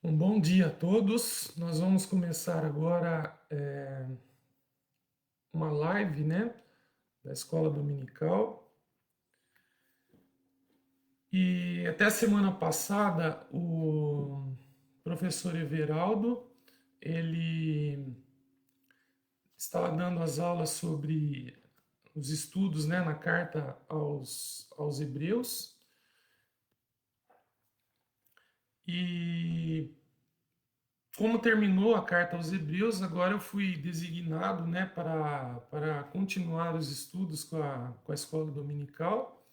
Um bom dia a todos. Nós vamos começar agora uma live, né, da Escola Dominical. E até a semana passada, o professor Everaldo, ele estava dando as aulas sobre os estudos, né, na carta aos Hebreus. E como terminou a carta aos Hebreus, agora eu fui designado, né, para continuar os estudos com a escola dominical.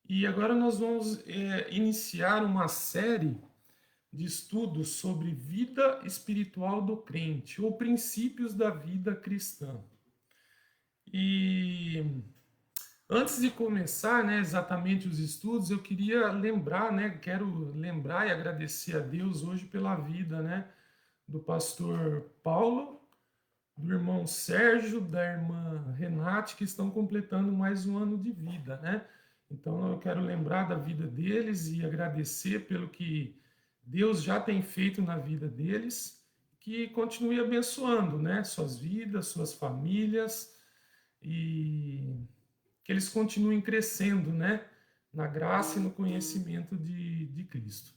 E agora nós vamos iniciar uma série de estudos sobre vida espiritual do crente, ou princípios da vida cristã. E antes de começar, né, exatamente os estudos, eu queria lembrar, né, quero lembrar e agradecer a Deus hoje pela vida, né, do pastor Paulo, do irmão Sérgio, da irmã Renate, que estão completando mais um ano de vida, né? Então eu quero lembrar da vida deles e agradecer pelo que Deus já tem feito na vida deles, que continue abençoando, né? Suas vidas, suas famílias e que eles continuem crescendo, né? Na graça e no conhecimento de Cristo.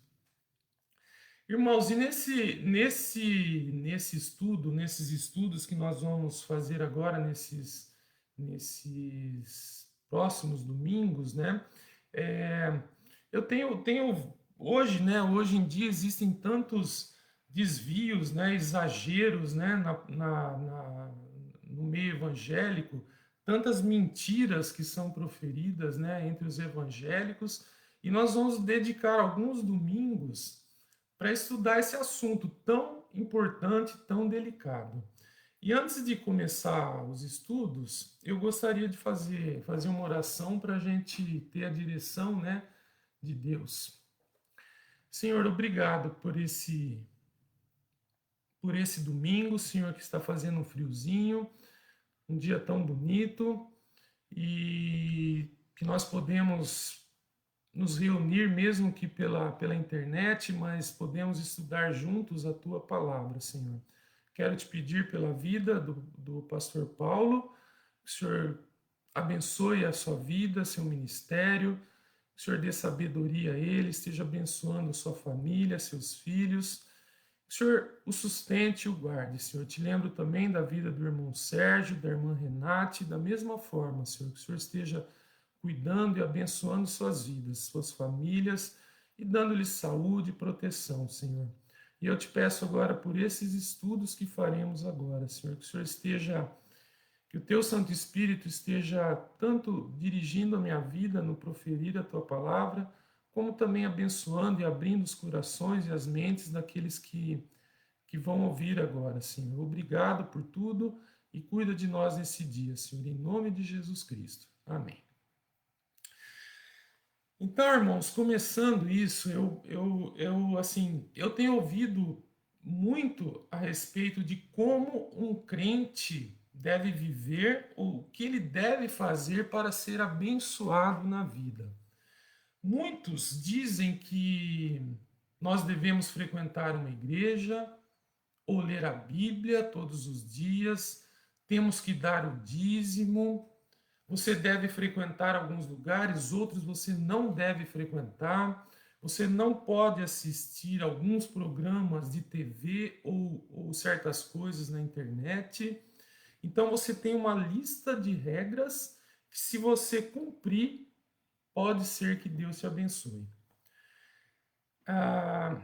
Irmãos, e nesse estudo, nesses estudos que nós vamos fazer agora, nesses próximos domingos, né? É, eu tenho hoje, né? Hoje em dia existem tantos desvios, né? Exageros, né? No meio evangélico, tantas mentiras que são proferidas, né? Entre os evangélicos, e nós vamos dedicar alguns domingos para estudar esse assunto tão importante, tão delicado. E antes de começar os estudos, eu gostaria de fazer uma oração para a gente ter a direção, né, de Deus. Senhor, obrigado por esse domingo, Senhor, que está fazendo um friozinho, um dia tão bonito e que nós podemos nos reunir, mesmo que pela internet, mas podemos estudar juntos a tua palavra, Senhor. Quero te pedir pela vida do pastor Paulo, que o Senhor abençoe a sua vida, seu ministério, que o Senhor dê sabedoria a ele, esteja abençoando a sua família, seus filhos, que o Senhor o sustente e o guarde, Senhor. Te lembro também da vida do irmão Sérgio, da irmã Renate, da mesma forma, Senhor, que o Senhor esteja cuidando e abençoando suas vidas, suas famílias e dando-lhes saúde e proteção, Senhor. E eu te peço agora por esses estudos que faremos agora, Senhor, que o Senhor esteja, que o teu Santo Espírito esteja tanto dirigindo a minha vida no proferir a tua palavra, como também abençoando e abrindo os corações e as mentes daqueles que vão ouvir agora, Senhor. Obrigado por tudo e cuida de nós nesse dia, Senhor, em nome de Jesus Cristo. Amém. Então, irmãos, começando isso, eu tenho ouvido muito a respeito de como um crente deve viver, ou o que ele deve fazer para ser abençoado na vida. Muitos dizem que nós devemos frequentar uma igreja, ou ler a Bíblia todos os dias, temos que dar o dízimo, você deve frequentar alguns lugares, outros você não deve frequentar. Você não pode assistir alguns programas de TV ou certas coisas na internet. Então você tem uma lista de regras que, se você cumprir, pode ser que Deus te abençoe. Ah,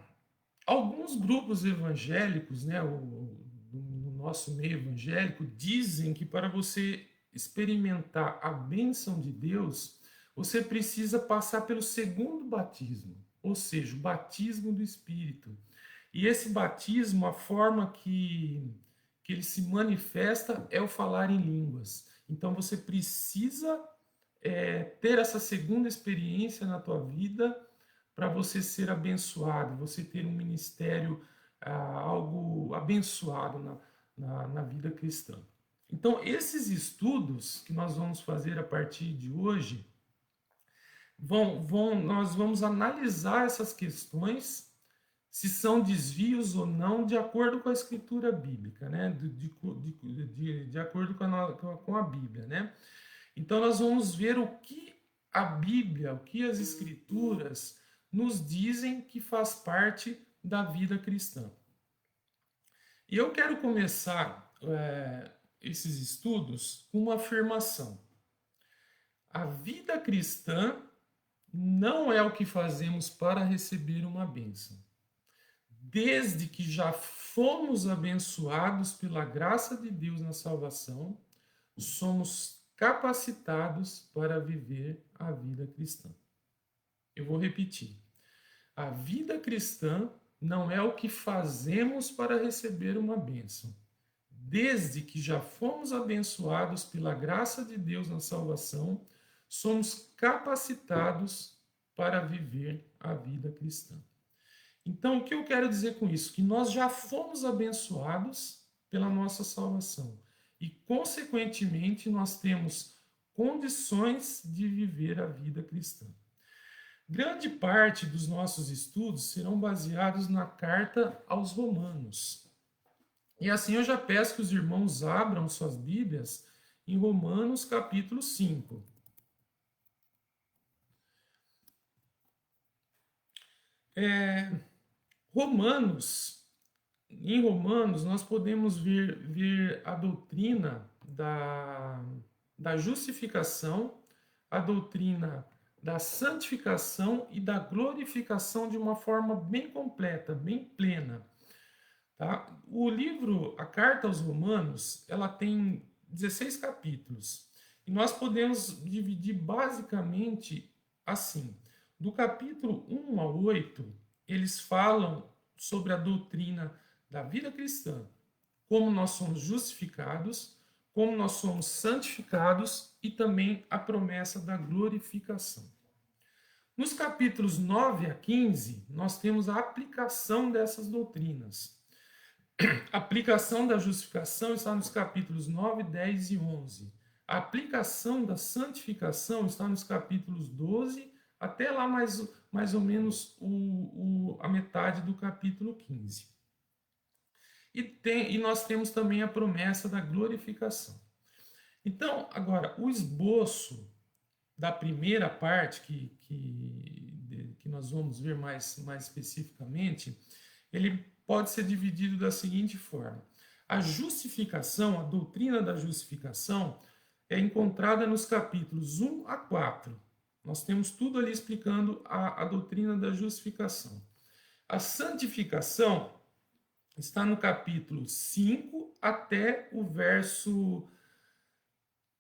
alguns grupos evangélicos, né, no nosso meio evangélico, dizem que para você experimentar a bênção de Deus, você precisa passar pelo segundo batismo, ou seja, o batismo do Espírito. E esse batismo, a forma que ele se manifesta é o falar em línguas. Então você precisa ter essa segunda experiência na tua vida para você ser abençoado, você ter um ministério, algo abençoado na vida cristã. Então, esses estudos que nós vamos fazer a partir de hoje, nós vamos analisar essas questões se são desvios ou não, de acordo com a escritura bíblica, né? De acordo com a Bíblia, né? Então, nós vamos ver o que a Bíblia, o que as escrituras nos dizem que faz parte da vida cristã. E eu quero começar esses estudos com uma afirmação. A vida cristã não é o que fazemos para receber uma bênção. Desde que já fomos abençoados pela graça de Deus na salvação, somos capacitados para viver a vida cristã. Eu vou repetir. A vida cristã não é o que fazemos para receber uma bênção. Desde que já fomos abençoados pela graça de Deus na salvação, somos capacitados para viver a vida cristã. Então, o que eu quero dizer com isso? Que nós já fomos abençoados pela nossa salvação. E, consequentemente, nós temos condições de viver a vida cristã. Grande parte dos nossos estudos serão baseados na carta aos Romanos. E assim eu já peço que os irmãos abram suas Bíblias em Romanos capítulo 5. Em Romanos, nós podemos ver a doutrina da justificação, a doutrina da santificação e da glorificação de uma forma bem completa, bem plena. Tá? O livro, a Carta aos Romanos, ela tem 16 capítulos. E nós podemos dividir basicamente assim. Do capítulo 1 ao 8, eles falam sobre a doutrina da vida cristã, como nós somos justificados, como nós somos santificados e também a promessa da glorificação. Nos capítulos 9 a 15, nós temos a aplicação dessas doutrinas. A aplicação da justificação está nos capítulos 9, 10 e 11. A aplicação da santificação está nos capítulos 12 até lá mais ou menos a metade do capítulo 15. E nós temos também a promessa da glorificação. Então, agora, o esboço da primeira parte, que nós vamos ver mais especificamente, ele pode ser dividido da seguinte forma. A justificação, a doutrina da justificação, é encontrada nos capítulos 1 a 4. Nós temos tudo ali explicando a doutrina da justificação. A santificação está no capítulo 5 até o verso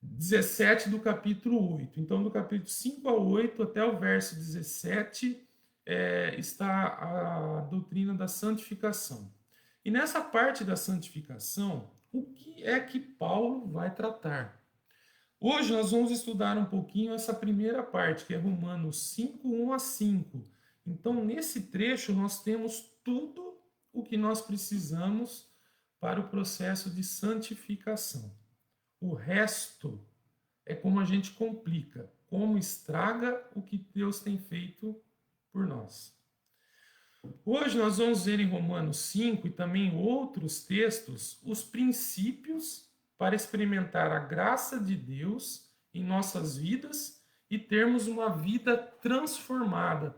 17 do capítulo 8. Então, do capítulo 5 ao 8 até o verso 17 está a doutrina da santificação. E nessa parte da santificação, o que é que Paulo vai tratar? Hoje nós vamos estudar um pouquinho essa primeira parte, que é Romanos 5, 1 a 5. Então, nesse trecho, nós temos tudo o que nós precisamos para o processo de santificação. O resto é como a gente complica, como estraga o que Deus tem feito por nós. Hoje nós vamos ver em Romanos 5 e também em outros textos os princípios para experimentar a graça de Deus em nossas vidas e termos uma vida transformada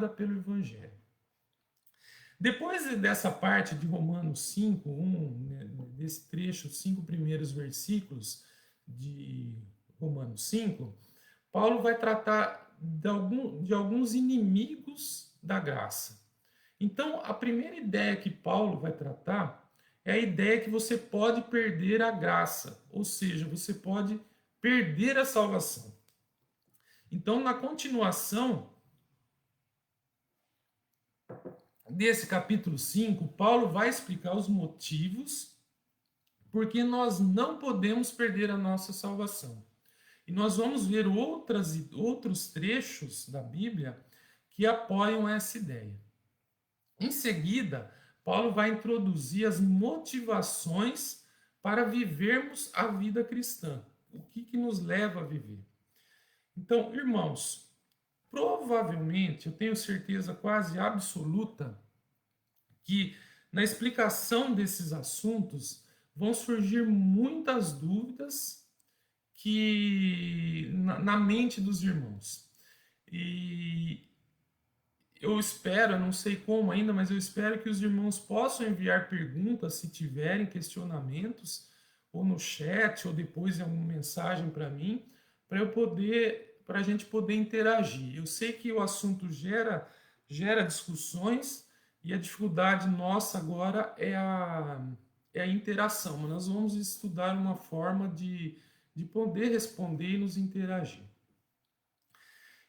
pelo Evangelho. Depois dessa parte de Romanos 5, 1, desse trecho, os 5 primeiros versículos de Romanos 5, Paulo vai tratar de alguns inimigos da graça. Então, a primeira ideia que Paulo vai tratar é a ideia que você pode perder a graça, ou seja, você pode perder a salvação. Então, na continuação desse capítulo 5, Paulo vai explicar os motivos porque nós não podemos perder a nossa salvação. E nós vamos ver outros trechos da Bíblia que apoiam essa ideia. Em seguida, Paulo vai introduzir as motivações para vivermos a vida cristã. O que nos leva a viver? Então, irmãos, provavelmente, eu tenho certeza quase absoluta que na explicação desses assuntos vão surgir muitas dúvidas que na mente dos irmãos. E eu espero, eu não sei como ainda, mas eu espero que os irmãos possam enviar perguntas se tiverem questionamentos, ou no chat, ou depois em alguma mensagem para mim, para a gente poder interagir. Eu sei que o assunto gera discussões e a dificuldade nossa agora é a interação. Mas nós vamos estudar uma forma de poder responder e nos interagir.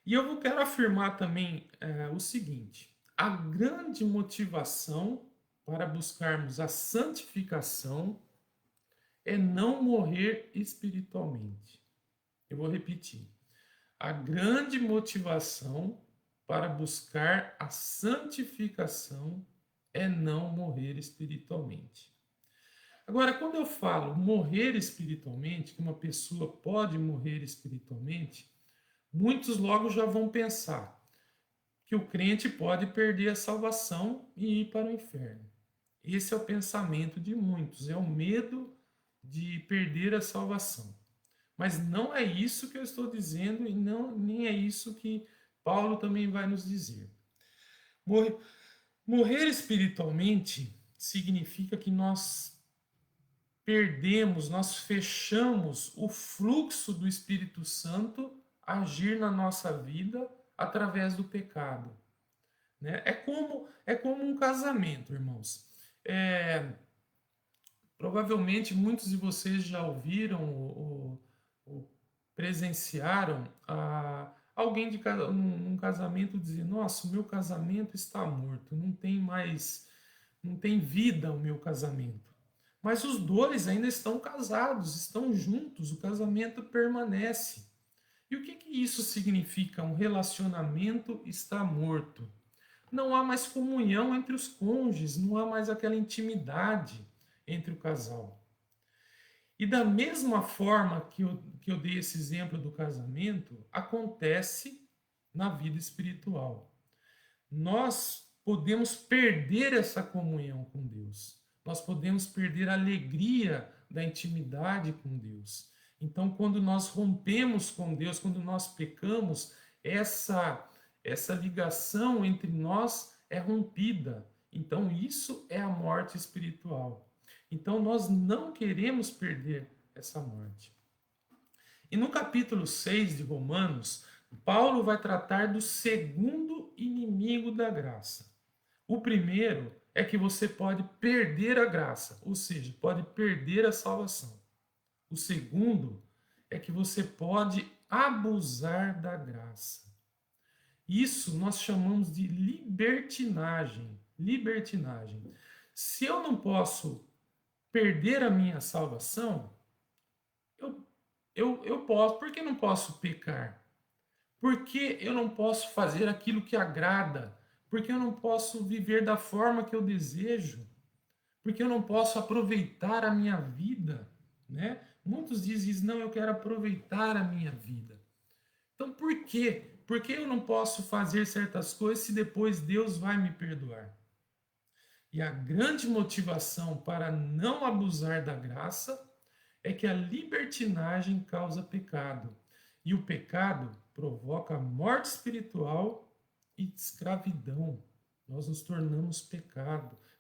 E eu quero afirmar também o seguinte: a grande motivação para buscarmos a santificação é não morrer espiritualmente. Eu vou repetir. A grande motivação para buscar a santificação é não morrer espiritualmente. Agora, quando eu falo morrer espiritualmente, que uma pessoa pode morrer espiritualmente, muitos logo já vão pensar que o crente pode perder a salvação e ir para o inferno. Esse é o pensamento de muitos, é o medo de perder a salvação. Mas não é isso que eu estou dizendo e nem é isso que Paulo também vai nos dizer. Morrer espiritualmente significa que nós perdemos, nós fechamos o fluxo do Espírito Santo agir na nossa vida através do pecado. Né? É como um casamento, irmãos. Provavelmente muitos de vocês já ouviram ou presenciaram alguém num casamento dizer: nossa, o meu casamento está morto, não tem vida o meu casamento. Mas os dois ainda estão casados, estão juntos, o casamento permanece. E o que isso significa? Um relacionamento está morto. Não há mais comunhão entre os cônjuges, não há mais aquela intimidade entre o casal. E da mesma forma que eu dei esse exemplo do casamento, acontece na vida espiritual. Nós podemos perder essa comunhão com Deus. Nós podemos perder a alegria da intimidade com Deus. Então, quando nós rompemos com Deus, quando nós pecamos, essa ligação entre nós é rompida. Então, isso é a morte espiritual. Então, nós não queremos perder essa morte. E no capítulo 6 de Romanos, Paulo vai tratar do segundo inimigo da graça. O primeiro é que você pode perder a graça, ou seja, pode perder a salvação. O segundo é que você pode abusar da graça. Isso nós chamamos de libertinagem. Libertinagem. Se eu não perder a minha salvação, eu posso. Por que não posso pecar? Por que eu não posso fazer aquilo que agrada? Por que eu não posso viver da forma que eu desejo? Por que eu não posso aproveitar a minha vida? Né? Muitos dizem, não, eu quero aproveitar a minha vida. Então, por quê? Por que eu não posso fazer certas coisas se depois Deus vai me perdoar? E a grande motivação para não abusar da graça é que a libertinagem causa pecado. E o pecado provoca morte espiritual e escravidão. Nós nos tornamos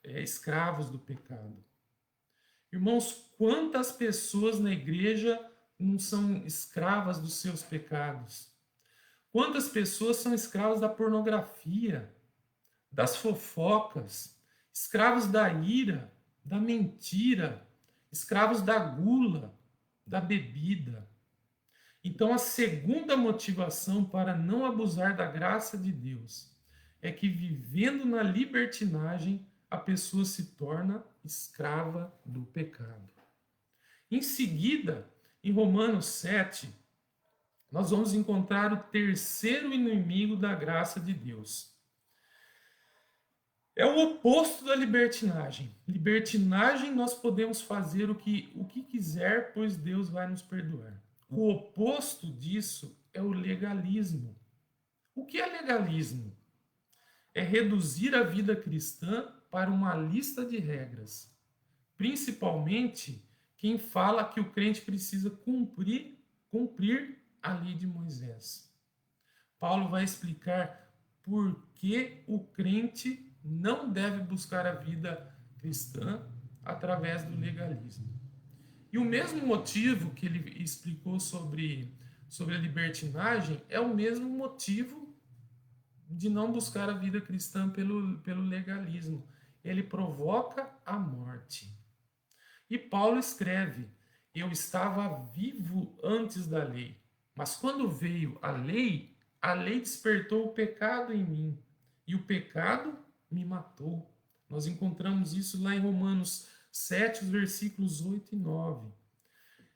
escravos do pecado. Irmãos, quantas pessoas na igreja não são escravas dos seus pecados? Quantas pessoas são escravas da pornografia, das fofocas, escravos da ira, da mentira, escravos da gula, da bebida? Então, a segunda motivação para não abusar da graça de Deus é que, vivendo na libertinagem, a pessoa se torna escrava do pecado. Em seguida, em Romanos 7, nós vamos encontrar o terceiro inimigo da graça de Deus. É o oposto da libertinagem. Libertinagem, nós podemos fazer o que quiser, pois Deus vai nos perdoar. O oposto disso é o legalismo. O que é legalismo? É reduzir a vida cristã para uma lista de regras, principalmente quem fala que o crente precisa cumprir a lei de Moisés. Paulo vai explicar por que o crente não deve buscar a vida cristã através do legalismo. E o mesmo motivo que ele explicou sobre a libertinagem é o mesmo motivo de não buscar a vida cristã pelo legalismo. Ele provoca a morte. E Paulo escreve: eu estava vivo antes da lei, mas quando veio a lei despertou o pecado em mim, e o pecado me matou. Nós encontramos isso lá em Romanos 7, os versículos 8 e 9.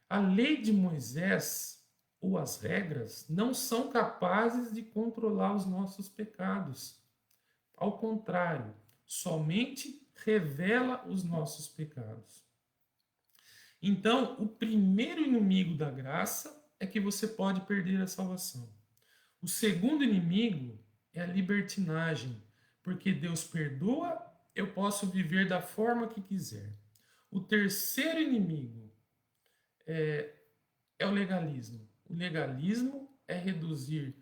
A lei de Moisés, ou as regras, não são capazes de controlar os nossos pecados. Ao contrário, somente revela os nossos pecados. Então, o primeiro inimigo da graça é que você pode perder a salvação. O segundo inimigo é a libertinagem, porque Deus perdoa, eu posso viver da forma que quiser. O terceiro inimigo é o legalismo. O legalismo é reduzir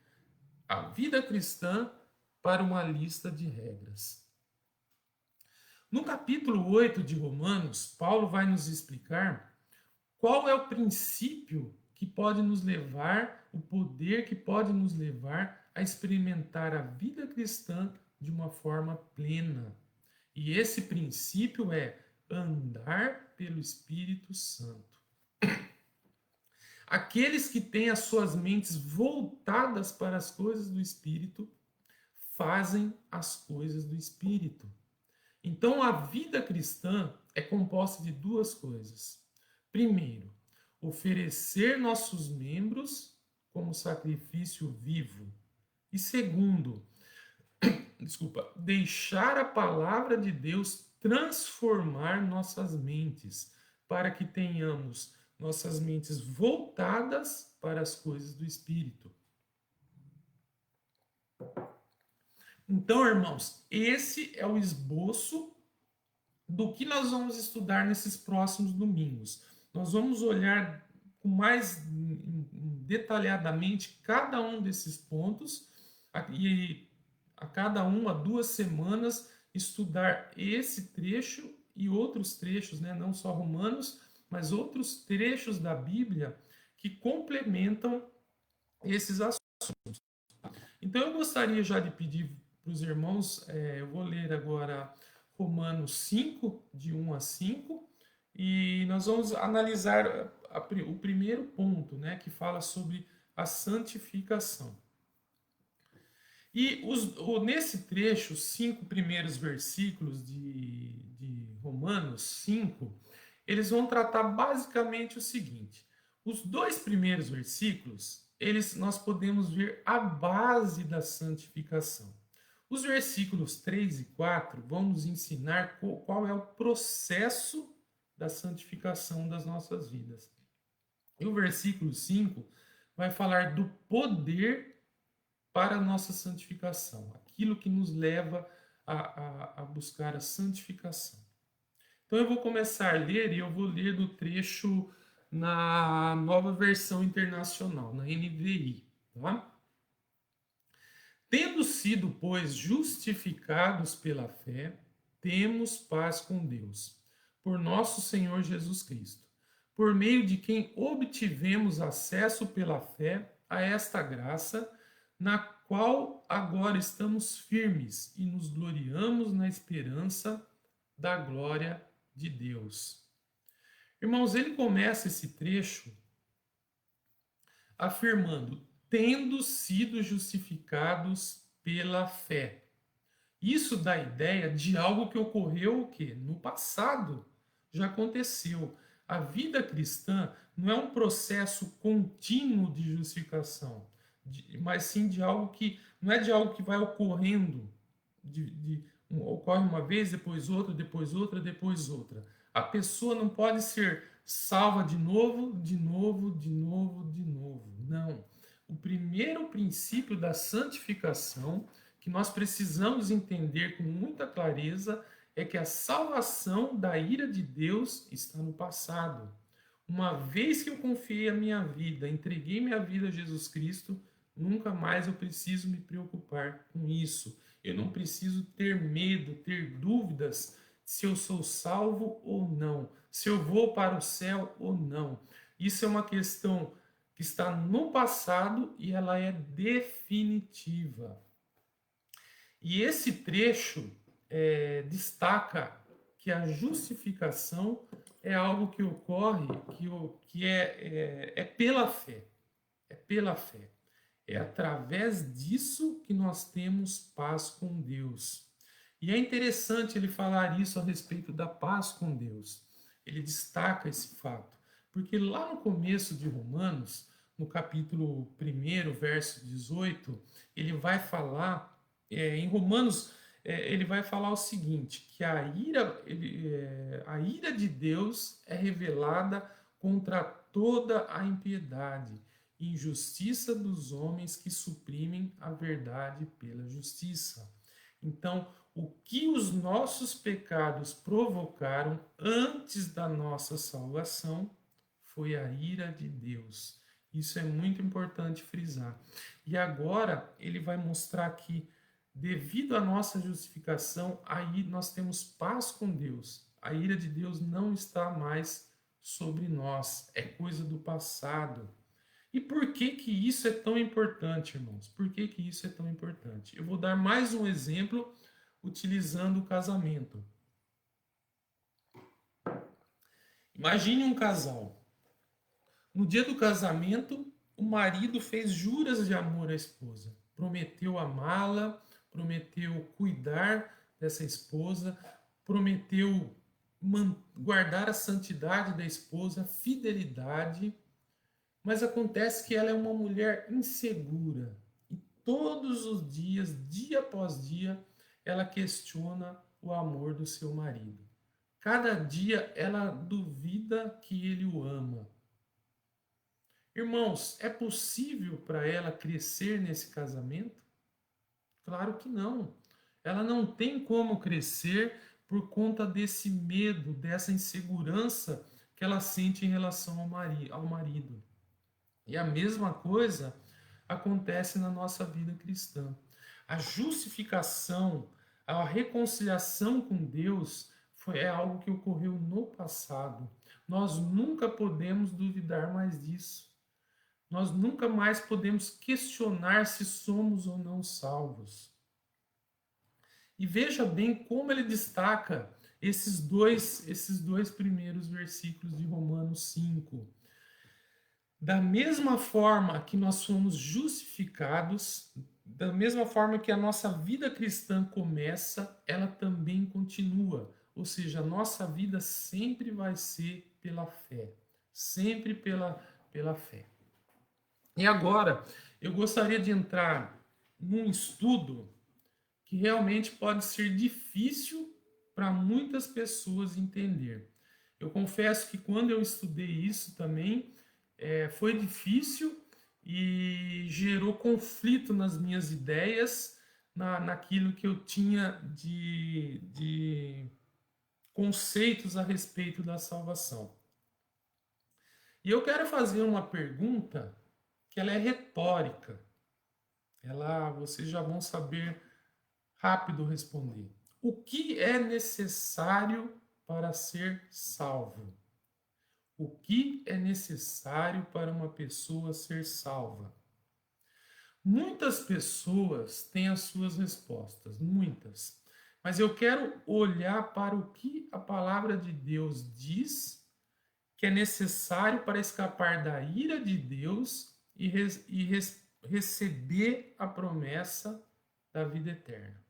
a vida cristã para uma lista de regras. No capítulo 8 de Romanos, Paulo vai nos explicar qual é o princípio que pode nos levar, o poder que pode nos levar a experimentar a vida cristã de uma forma plena. E esse princípio é andar pelo Espírito Santo. Aqueles que têm as suas mentes voltadas para as coisas do Espírito fazem as coisas do Espírito. Então, a vida cristã é composta de duas coisas. Primeiro, oferecer nossos membros como sacrifício vivo. E segundo, deixar a palavra de Deus transformar nossas mentes, para que tenhamos nossas mentes voltadas para as coisas do Espírito. Então, irmãos, esse é o esboço do que nós vamos estudar nesses próximos domingos. Nós vamos olhar com mais detalhadamente cada um desses pontos e a cada 2 semanas estudar esse trecho e outros trechos, né? Não só Romanos, mas outros trechos da Bíblia que complementam esses assuntos. Então eu gostaria já de pedir para os irmãos, eu vou ler agora Romanos 5, de 1 a 5, e nós vamos analisar o primeiro ponto, né, que fala sobre a santificação. E nesse trecho, os 5 primeiros versículos de Romanos 5, eles vão tratar basicamente o seguinte: os 2 primeiros versículos, nós podemos ver a base da santificação. Os versículos 3 e 4 vão nos ensinar qual é o processo da santificação das nossas vidas. E o versículo 5 vai falar do poder para a nossa santificação, aquilo que nos leva a buscar a santificação. Então eu vou começar a ler e eu vou ler do trecho na Nova Versão Internacional, na NVI, tá? Tendo sido, pois, justificados pela fé, temos paz com Deus, por nosso Senhor Jesus Cristo, por meio de quem obtivemos acesso pela fé a esta graça, na qual agora estamos firmes e nos gloriamos na esperança da glória de Deus. Irmãos, ele começa esse trecho afirmando: tendo sido justificados pela fé. Isso dá a ideia de algo que ocorreu o quê? No passado. Já aconteceu. A vida cristã não é um processo contínuo de justificação, mas sim de algo que não é de algo que vai ocorrendo, ocorre uma vez, depois outra, depois outra, depois outra. A pessoa não pode ser salva de novo, de novo, de novo, de novo. Não. O primeiro princípio da santificação que nós precisamos entender com muita clareza é que a salvação da ira de Deus está no passado. Uma vez que eu confiei a minha vida, entreguei minha vida a Jesus Cristo, nunca mais eu preciso me preocupar com isso. Eu não preciso ter medo, ter dúvidas se eu sou salvo ou não, se eu vou para o céu ou não. Isso é uma questão que está no passado e ela é definitiva. E esse trecho destaca que a justificação é algo que ocorre, que é pela fé. É pela fé. É através disso que nós temos paz com Deus. E é interessante ele falar isso a respeito da paz com Deus. Ele destaca esse fato. Porque lá no começo de Romanos, no capítulo 1, verso 18, ele vai falar, em Romanos, ele vai falar o seguinte, que a ira de Deus é revelada contra toda a impiedade e injustiça dos homens que suprimem a verdade pela justiça. Então, o que os nossos pecados provocaram antes da nossa salvação foi a ira de Deus. Isso é muito importante frisar. E agora ele vai mostrar que, devido à nossa justificação, aí nós temos paz com Deus. A ira de Deus não está mais sobre nós, é coisa do passado. E por que que isso é tão importante, irmãos? Por que que isso é tão importante? Eu vou dar mais um exemplo utilizando o casamento. Imagine um casal. No dia do casamento, o marido fez juras de amor à esposa. Prometeu amá-la, prometeu cuidar dessa esposa, prometeu guardar a santidade da esposa, fidelidade. Mas acontece que ela é uma mulher insegura. E todos os dias, dia após dia, ela questiona o amor do seu marido. Cada dia ela duvida que ele o ama. Irmãos, é possível para ela crescer nesse casamento? Claro que não. Ela não tem como crescer por conta desse medo, dessa insegurança que ela sente em relação ao marido. E a mesma coisa acontece na nossa vida cristã. A justificação, a reconciliação com Deus é algo que ocorreu no passado. Nós nunca podemos duvidar mais disso. Nós nunca mais podemos questionar se somos ou não salvos. E veja bem como ele destaca esses dois primeiros versículos de Romanos 5. Da mesma forma que nós somos justificados, da mesma forma que a nossa vida cristã começa, ela também continua. Ou seja, a nossa vida sempre vai ser pela fé. Sempre pela fé. E agora, eu gostaria de entrar num estudo que realmente pode ser difícil para muitas pessoas entender. Eu confesso que quando eu estudei isso também, foi difícil e gerou conflito nas minhas ideias, naquilo que eu tinha de conceitos a respeito da salvação. E eu quero fazer uma pergunta que ela é retórica. Vocês já vão saber rápido responder. O que é necessário para ser salvo? O que é necessário para uma pessoa ser salva? Muitas pessoas têm as suas respostas, muitas. Mas eu quero olhar para o que a palavra de Deus diz que é necessário para escapar da ira de Deus e receber a promessa da vida eterna.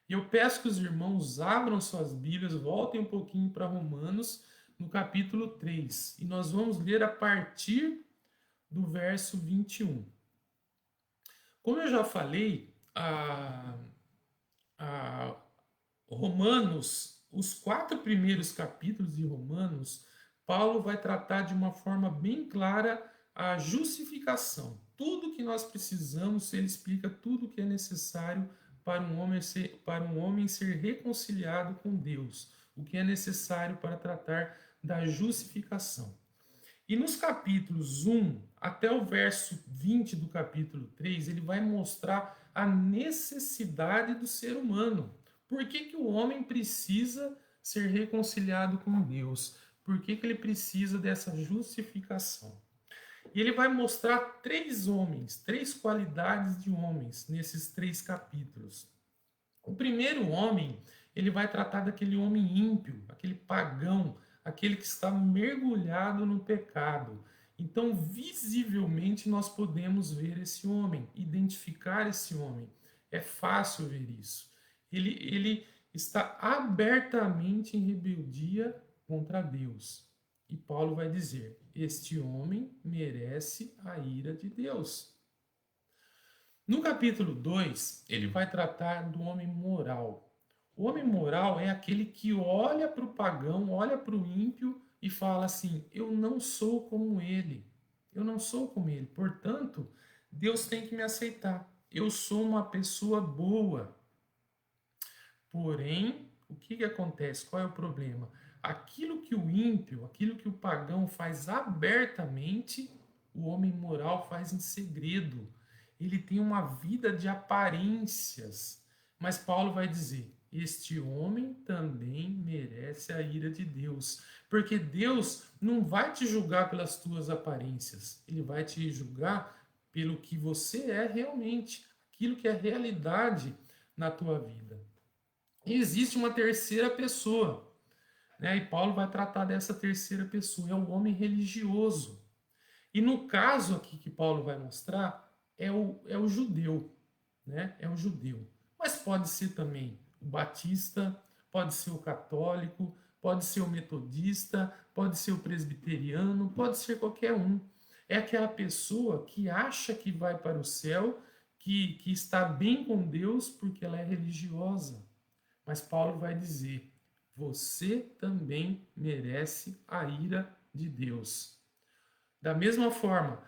E eu peço que os irmãos abram suas Bíblias, voltem um pouquinho para Romanos, no capítulo 3. E nós vamos ler a partir do verso 21. Como eu já falei, Romanos, os 4 primeiros capítulos de Romanos, Paulo vai tratar de uma forma bem clara a justificação. Tudo que nós precisamos, ele explica tudo que é necessário para um homem ser reconciliado com Deus, o que é necessário para tratar da justificação. E nos capítulos 1 até o verso 20 do capítulo 3, ele vai mostrar a necessidade do ser humano. Por que o homem precisa ser reconciliado com Deus? Por que ele precisa dessa justificação? E ele vai mostrar três homens, três qualidades de homens nesses três capítulos. O primeiro homem, ele vai tratar daquele homem ímpio, aquele pagão, aquele que está mergulhado no pecado. Então, visivelmente, nós podemos ver esse homem, identificar esse homem. É fácil ver isso. Ele está abertamente em rebeldia contra Deus. E Paulo vai dizer: este homem merece a ira de Deus. No capítulo 2, ele vai tratar do homem moral. O homem moral é aquele que olha para o pagão, olha para o ímpio e fala assim: eu não sou como ele. Eu não sou como ele. Portanto, Deus tem que me aceitar. Eu sou uma pessoa boa. Porém, o que acontece? Qual é o problema? Aquilo que o ímpio, aquilo que o pagão faz abertamente, o homem moral faz em segredo. Ele tem uma vida de aparências. Mas Paulo vai dizer: este homem também merece a ira de Deus. Porque Deus não vai te julgar pelas tuas aparências. Ele vai te julgar pelo que você é realmente, aquilo que é realidade na tua vida. E existe uma terceira pessoa, né? E Paulo vai tratar dessa terceira pessoa, é o homem religioso. E no caso aqui que Paulo vai mostrar, é o judeu, né? É o judeu. Mas pode ser também o batista, pode ser o católico, pode ser o metodista, pode ser o presbiteriano, pode ser qualquer um. É aquela pessoa que acha que vai para o céu, que está bem com Deus porque ela é religiosa. Mas Paulo vai dizer: você também merece a ira de Deus. Da mesma forma,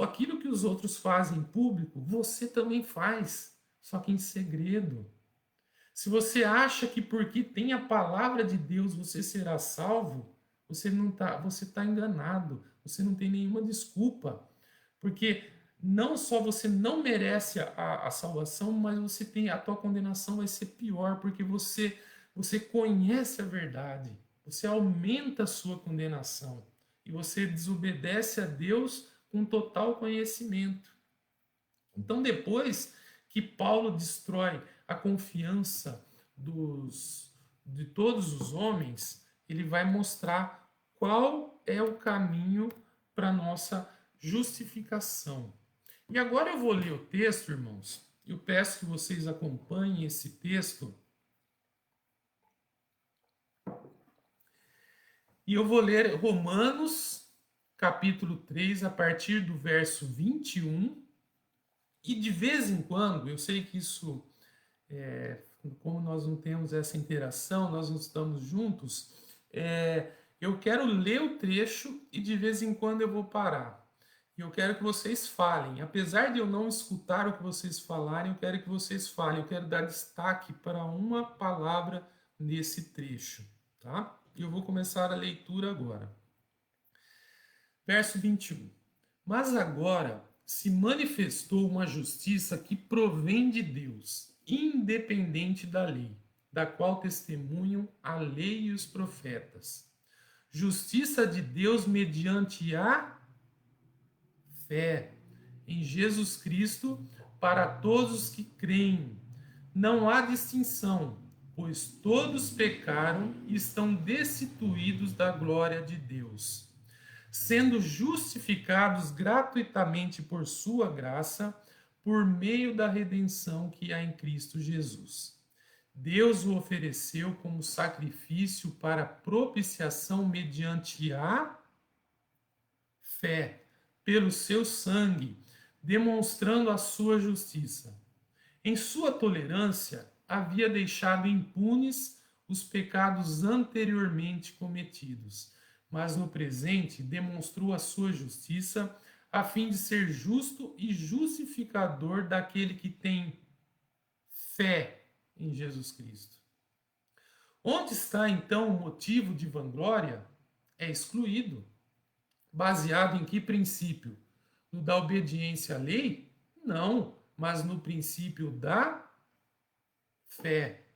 aquilo que os outros fazem em público, você também faz, só que em segredo. Se você acha que porque tem a palavra de Deus você será salvo, você está enganado, você não tem nenhuma desculpa, porque não só você não merece a salvação, mas a tua condenação vai ser pior, porque você conhece a verdade, você aumenta a sua condenação e você desobedece a Deus com total conhecimento. Então, depois que Paulo destrói a confiança de todos os homens, ele vai mostrar qual é o caminho para a nossa justificação. E agora eu vou ler o texto, irmãos. Eu peço que vocês acompanhem esse texto. E eu vou ler Romanos, capítulo 3, a partir do verso 21. E de vez em quando, eu sei que isso, como nós não temos essa interação, nós não estamos juntos, eu quero ler o trecho e de vez em quando eu vou parar. E eu quero que vocês falem. Apesar de eu não escutar o que vocês falarem, eu quero que vocês falem. Eu quero dar destaque para uma palavra nesse trecho, tá? E eu vou começar a leitura agora. Verso 21. Mas agora se manifestou uma justiça que provém de Deus, independente da lei, da qual testemunham a lei e os profetas. Justiça de Deus mediante a fé em Jesus Cristo para todos os que creem. Não há distinção, pois todos pecaram e estão destituídos da glória de Deus, sendo justificados gratuitamente por sua graça, por meio da redenção que há em Cristo Jesus. Deus o ofereceu como sacrifício para propiciação mediante a fé, pelo seu sangue, demonstrando a sua justiça. Em sua tolerância, havia deixado impunes os pecados anteriormente cometidos, mas no presente demonstrou a sua justiça, a fim de ser justo e justificador daquele que tem fé em Jesus Cristo. Onde está então o motivo de vanglória? É excluído. Baseado em que princípio? No da obediência à lei? Não, mas no princípio da fé.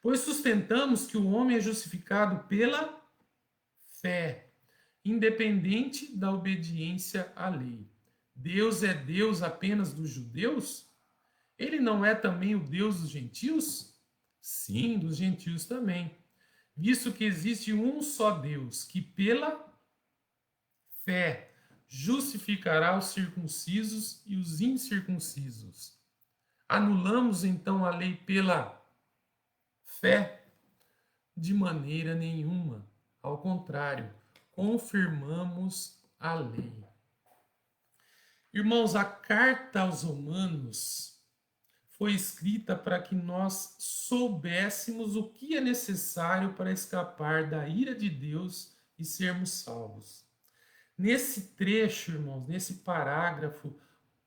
Pois sustentamos que o homem é justificado pela fé, independente da obediência à lei. Deus é Deus apenas dos judeus? Ele não é também o Deus dos gentios? Sim, dos gentios também. Visto que existe um só Deus, que pela fé justificará os circuncisos e os incircuncisos. Anulamos então a lei pela fé? De maneira nenhuma. Ao contrário, confirmamos a lei. Irmãos, a carta aos Romanos foi escrita para que nós soubéssemos o que é necessário para escapar da ira de Deus e sermos salvos. Nesse trecho, irmãos, nesse parágrafo,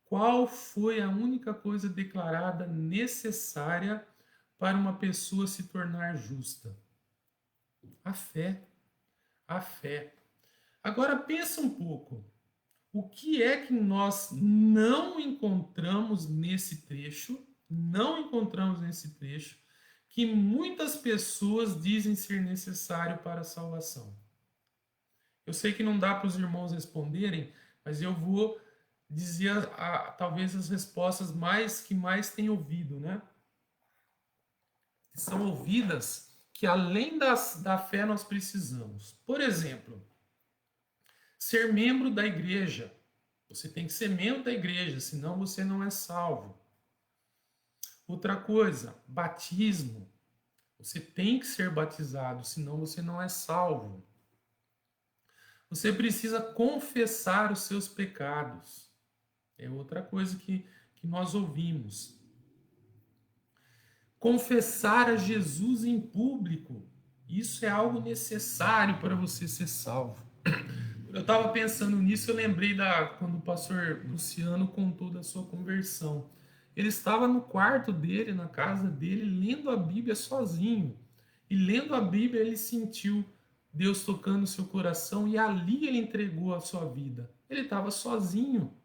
qual foi a única coisa declarada necessária para uma pessoa se tornar justa? A fé. A fé. Agora pensa um pouco. O que é que nós não encontramos nesse trecho? Não encontramos nesse trecho que muitas pessoas dizem ser necessário para a salvação. Eu sei que não dá para os irmãos responderem, mas eu vou dizer talvez as respostas que mais têm ouvido, né? Que são ouvidas que além da fé nós precisamos. Por exemplo, ser membro da igreja. Você tem que ser membro da igreja, senão você não é salvo. Outra coisa, batismo. Você tem que ser batizado, senão você não é salvo. Você precisa confessar os seus pecados. É outra coisa que nós ouvimos. Confessar a Jesus em público. Isso é algo necessário para você ser salvo. Eu estava pensando nisso, eu lembrei quando o pastor Luciano contou da sua conversão. Ele estava no quarto dele, na casa dele, lendo a Bíblia sozinho. E lendo a Bíblia, ele sentiu Deus tocando o seu coração e ali ele entregou a sua vida. Ele estava sozinho.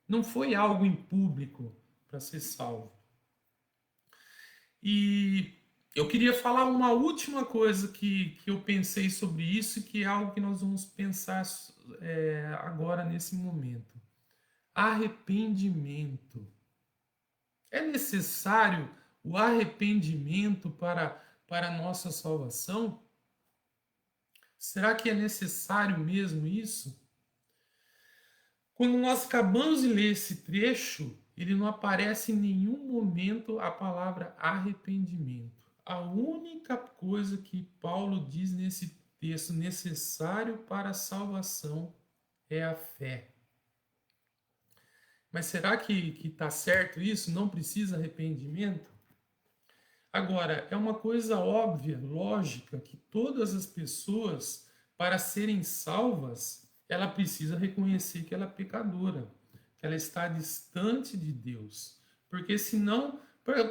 Não foi algo em público para ser salvo. E eu queria falar uma última coisa que eu pensei sobre isso, que é algo que nós vamos pensar agora nesse momento. Arrependimento. É necessário o arrependimento para a nossa salvação? Será que é necessário mesmo isso? Quando nós acabamos de ler esse trecho, ele não aparece em nenhum momento a palavra arrependimento. A única coisa que Paulo diz nesse texto necessário para a salvação é a fé. Mas será que está certo isso? Não precisa arrependimento? Agora, é uma coisa óbvia, lógica, que todas as pessoas, para serem salvas, ela precisa reconhecer que ela é pecadora, que ela está distante de Deus. Porque senão,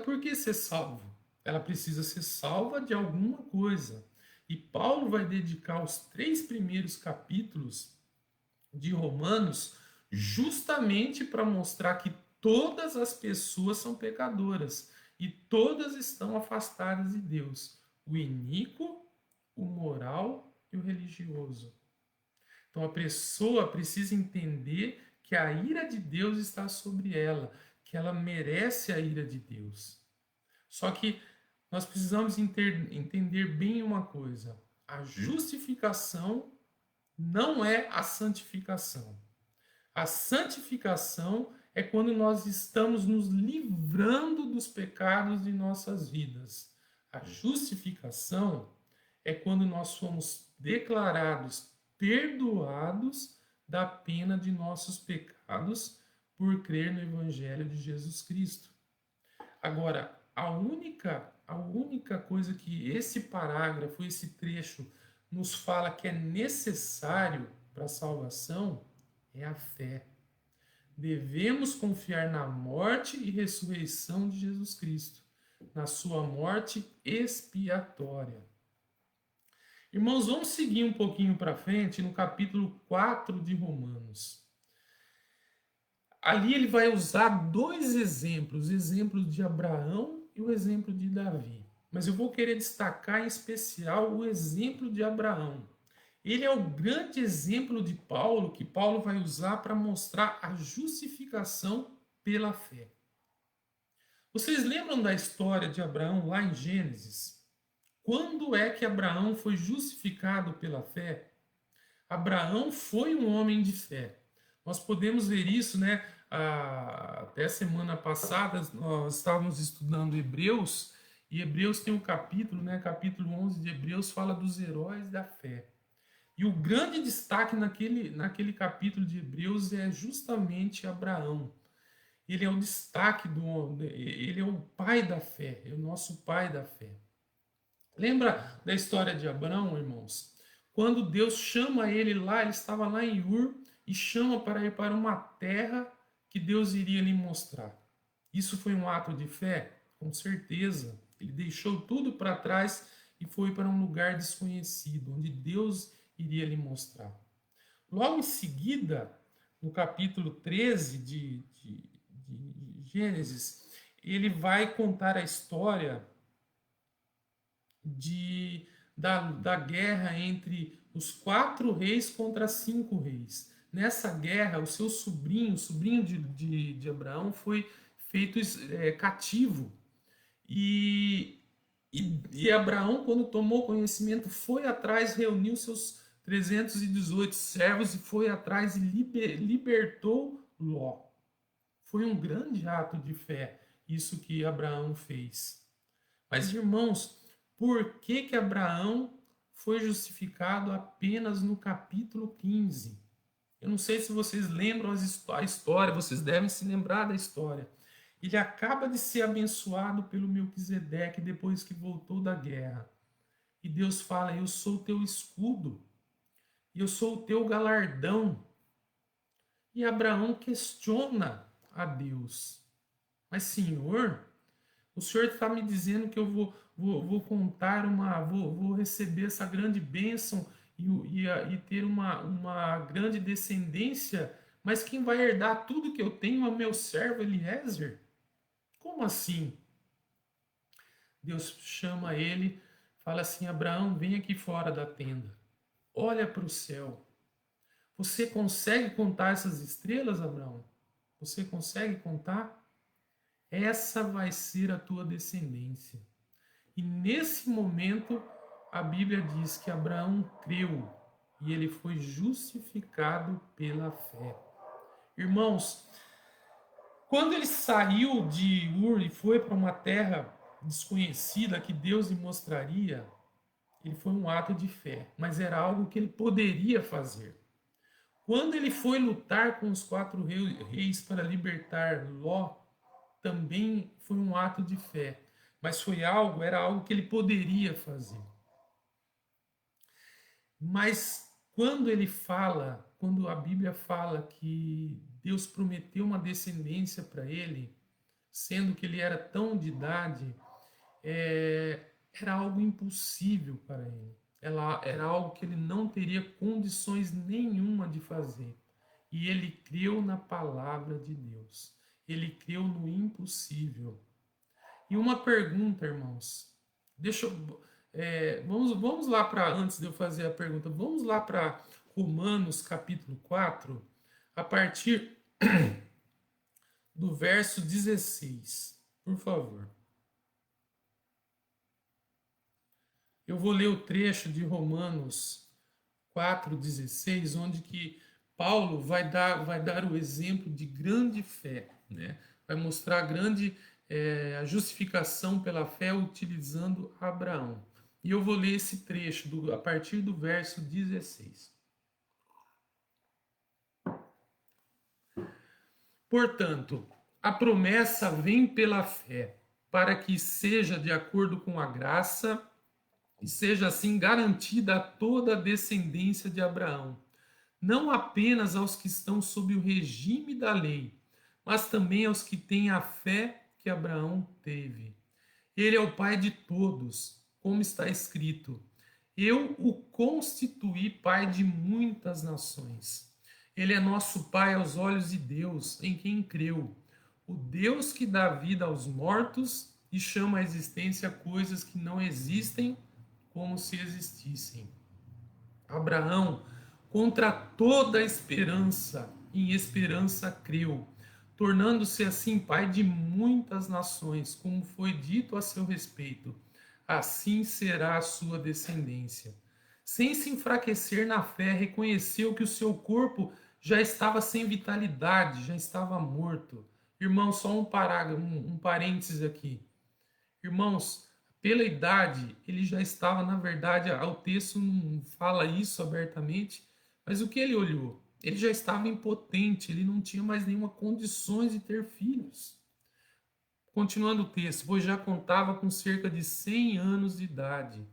por que ser salvo? Ela precisa ser salva de alguma coisa. E Paulo vai dedicar os 3 primeiros capítulos de Romanos justamente para mostrar que todas as pessoas são pecadoras e todas estão afastadas de Deus. O iníquo, o moral e o religioso. Então a pessoa precisa entender que a ira de Deus está sobre ela, que ela merece a ira de Deus. Só que nós precisamos entender bem uma coisa: a justificação não é a santificação. A santificação é quando nós estamos nos livrando dos pecados de nossas vidas. A justificação é quando nós somos declarados perdoados da pena de nossos pecados por crer no Evangelho de Jesus Cristo. Agora, a única coisa que esse parágrafo, esse trecho nos fala que é necessário para a salvação é a fé. Devemos confiar na morte e ressurreição de Jesus Cristo. na sua morte expiatória. Irmãos, vamos seguir um pouquinho para frente no capítulo 4 de Romanos. Ali ele vai usar dois exemplos, o exemplo de Abraão e o exemplo de Davi. Mas eu vou querer destacar em especial o exemplo de Abraão. Ele é o grande exemplo de Paulo, que Paulo vai usar para mostrar a justificação pela fé. Vocês lembram da história de Abraão lá em Gênesis? Quando é que Abraão foi justificado pela fé? Abraão foi um homem de fé. Nós podemos ver isso, né? Até semana passada nós estávamos estudando Hebreus, e Hebreus tem um capítulo, né? Capítulo 11 de Hebreus fala dos heróis da fé. E o grande destaque naquele capítulo de Hebreus é justamente Abraão. Ele é o destaque ele é o pai da fé, é o nosso pai da fé. Lembra da história de Abraão, irmãos? Quando Deus chama ele lá, ele estava lá em Ur e chama para ir para uma terra que Deus iria lhe mostrar. Isso foi um ato de fé? Com certeza. Ele deixou tudo para trás e foi para um lugar desconhecido, onde Deus iria lhe mostrar. Logo em seguida, no capítulo 13 de Gênesis, ele vai contar a história da guerra entre os 4 reis contra 5 reis. Nessa guerra, o seu sobrinho, o sobrinho de Abraão, foi feito cativo. E Abraão, quando tomou conhecimento, foi atrás, reuniu seus 318 servos e foi atrás e libertou Ló. Foi um grande ato de fé, isso que Abraão fez. Mas, irmãos, por que Abraão foi justificado apenas no capítulo 15? Eu não sei se vocês lembram a história, vocês devem se lembrar da história. Ele acaba de ser abençoado pelo Melquisedeque depois que voltou da guerra. E Deus fala: eu sou o teu escudo, e eu sou o teu galardão. E Abraão questiona a Deus: mas, Senhor, o Senhor está me dizendo que eu vou contar vou receber essa grande bênção e ter uma grande descendência, mas quem vai herdar tudo que eu tenho é o meu servo Eliezer? Como assim? Deus chama ele, fala assim: Abraão, vem aqui fora da tenda, olha para o céu. Você consegue contar essas estrelas, Abraão? Você consegue contar? Essa vai ser a tua descendência. E nesse momento, a Bíblia diz que Abraão creu e ele foi justificado pela fé. Irmãos, quando ele saiu de Ur e foi para uma terra desconhecida que Deus lhe mostraria, ele foi um ato de fé, mas era algo que ele poderia fazer. Quando ele foi lutar com os 4 reis para libertar Ló, também foi um ato de fé, mas era algo que ele poderia fazer. Mas quando a Bíblia fala que Deus prometeu uma descendência para ele, sendo que ele era tão de idade, era algo impossível para ele. Era algo que ele não teria condições nenhuma de fazer. E ele creu na palavra de Deus. Ele creu no impossível. E uma pergunta, irmãos. Vamos lá para, antes de eu fazer a pergunta, vamos lá para Romanos capítulo 4, a partir do verso 16, por favor. Eu vou ler o trecho de Romanos 4,16, onde que Paulo vai dar o exemplo de grande fé, né? Vai mostrar a justificação pela fé utilizando Abraão. E eu vou ler esse trecho a partir do verso 16. Portanto, a promessa vem pela fé, para que seja de acordo com a graça e seja assim garantida a toda a descendência de Abraão, não apenas aos que estão sob o regime da lei, mas também aos que têm a fé que Abraão teve. Ele é o Pai de todos, como está escrito: eu o constituí Pai de muitas nações. Ele é nosso Pai aos olhos de Deus, em quem creu. O Deus que dá vida aos mortos e chama à existência coisas que não existem como se existissem. Abraão, contra toda a esperança, em esperança creu, tornando-se assim pai de muitas nações, como foi dito a seu respeito. Assim será a sua descendência. Sem se enfraquecer na fé, reconheceu que o seu corpo já estava sem vitalidade, já estava morto. Irmão, só um parágrafo, um parênteses aqui. Irmãos, pela idade, ele já estava, na verdade, o texto não fala isso abertamente, mas o que ele olhou? Ele já estava impotente, ele não tinha mais nenhuma condições de ter filhos. Continuando o texto, pois já contava com cerca de 100 anos de idade,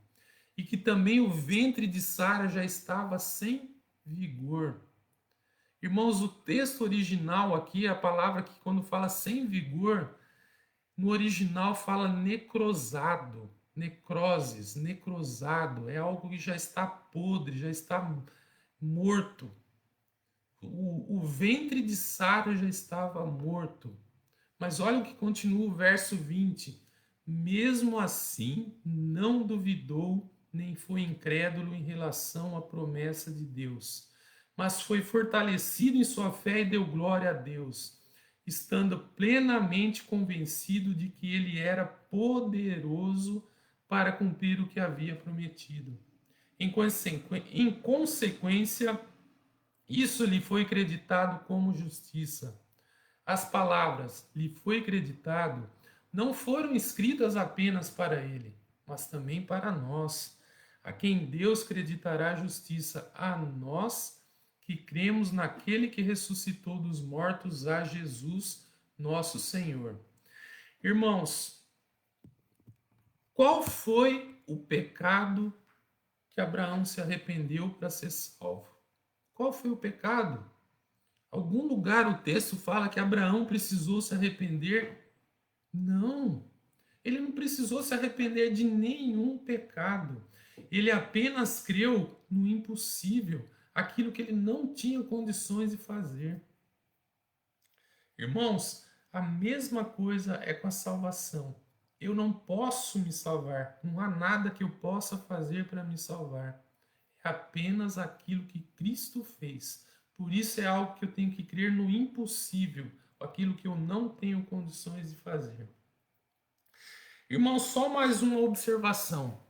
e que também o ventre de Sara já estava sem vigor. Irmãos, o texto original aqui, a palavra que quando fala sem vigor, no original fala necrosado, necroses, necrosado, é algo que já está podre, já está morto. O ventre de Sara já estava morto. Mas olha o que continua o verso 20. Mesmo assim, não duvidou, nem foi incrédulo em relação à promessa de Deus, mas foi fortalecido em sua fé e deu glória a Deus, estando plenamente convencido de que ele era poderoso para cumprir o que havia prometido. Em consequência, isso lhe foi creditado como justiça. As palavras lhe foi creditado não foram escritas apenas para ele, mas também para nós, a quem Deus creditará a justiça, a nós que cremos naquele que ressuscitou dos mortos, a Jesus, nosso Senhor. Irmãos, qual foi o pecado que Abraão se arrependeu para ser salvo? Qual foi o pecado? Algum lugar o texto fala que Abraão precisou se arrepender? Não. Ele não precisou se arrepender de nenhum pecado. Ele apenas creu no impossível, aquilo que ele não tinha condições de fazer. Irmãos, a mesma coisa é com a salvação. Eu não posso me salvar, não há nada que eu possa fazer para me salvar. É apenas aquilo que Cristo fez. Por isso é algo que eu tenho que crer no impossível, aquilo que eu não tenho condições de fazer. Irmãos, só mais uma observação.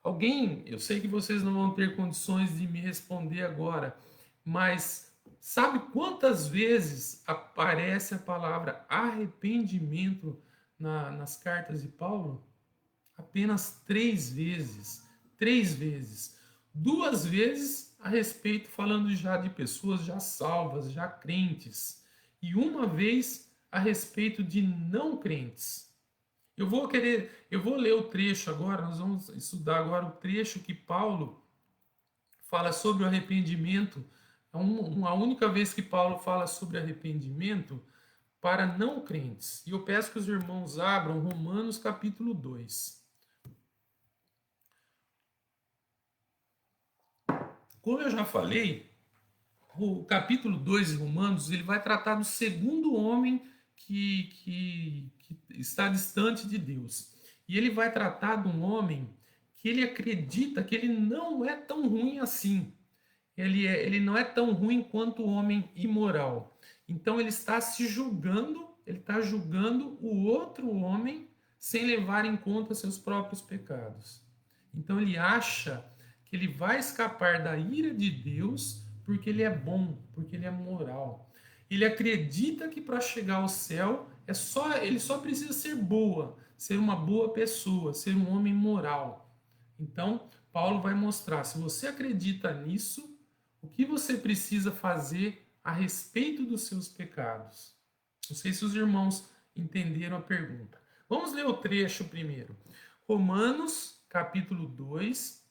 Alguém, eu sei que vocês não vão ter condições de me responder agora, mas sabe quantas vezes aparece a palavra arrependimento nas cartas de Paulo? Apenas 3 vezes. 3 vezes. 2 vezes a respeito, falando já de pessoas já salvas, já crentes. E uma vez a respeito de não crentes. Eu vou ler o trecho agora, nós vamos estudar agora o trecho que Paulo fala sobre o arrependimento. É a única vez que Paulo fala sobre arrependimento para não crentes. E eu peço que os irmãos abram Romanos capítulo 2. Como eu já falei, o capítulo 2 de Romanos ele vai tratar do segundo homem que está distante de Deus. E ele vai tratar de um homem que ele acredita que ele não é tão ruim assim. Ele não é tão ruim quanto o homem imoral. Então ele está se julgando, ele está julgando o outro homem sem levar em conta seus próprios pecados. Então ele acha que ele vai escapar da ira de Deus porque ele é bom, porque ele é moral. Ele acredita que para chegar ao céu ele só precisa ser boa, ser uma boa pessoa, ser um homem moral. Então, Paulo vai mostrar, se você acredita nisso, o que você precisa fazer a respeito dos seus pecados. Não sei se os irmãos entenderam a pergunta. Vamos ler o trecho primeiro. Romanos, capítulo 2.